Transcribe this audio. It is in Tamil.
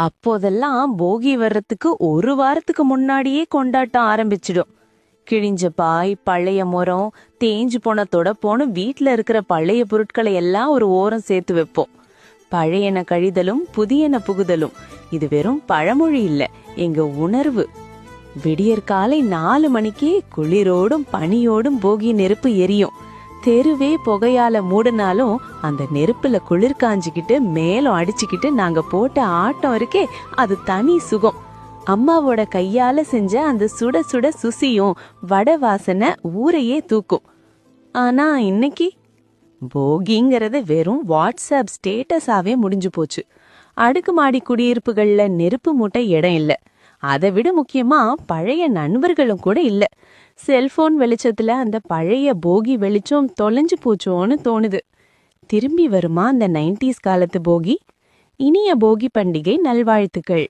அப்போதெல்லாம் போகி வர்றதுக்கு ஒரு வாரத்துக்கு முன்னாடியே கொண்டாட்டம் ஆரம்பிச்சிடும். கிழிஞ்ச பாய், பழைய முறம், தேஞ்சு போன தொடப்போன்னு வீட்டுல இருக்கிற பழைய பொருட்களை எல்லாம் ஒரு ஓரம் சேர்த்து வைப்போம். பழையன கழிதலும் புதியன புகுதலும் இது வெறும் பழமொழி இல்ல, எங்க உணர்வு. விடியற் காலை 4 மணிக்கே குளிரோடும் பனியோடும் போகி நெருப்பு எரியும். தெருவே புகையால மூடினாலும் அந்த நெருப்புல குளிர் காஞ்சிக்கிட்டு மேலும் அடிச்சுக்கிட்டு நாங்க போட்ட ஆட்டம் இருக்கே, அது தனி சுகம். அம்மாவோட கையால செஞ்ச அந்த சுட சுட சுசியும் வடை வாசனை ஊரையே தூக்கும். ஆனா இன்னைக்கு போகிங்கிறது வெறும் வாட்ஸ்அப் ஸ்டேட்டஸாவே முடிஞ்சு போச்சு. அடுக்குமாடி குடியிருப்புகள்ல நெருப்பு மூட்டை இடம் இல்ல. அதை விட முக்கியமா பழைய நண்பர்களும் கூட இல்ல. செல்போன் வெளிச்சத்துல அந்த பழைய போகி வெளிச்சம் தொலைஞ்சு போச்சோன்னு தோணுது. திரும்பி வருமா அந்த 90s காலத்து போகி? இனிய போகி பண்டிகை நல்வாழ்த்துக்கள்.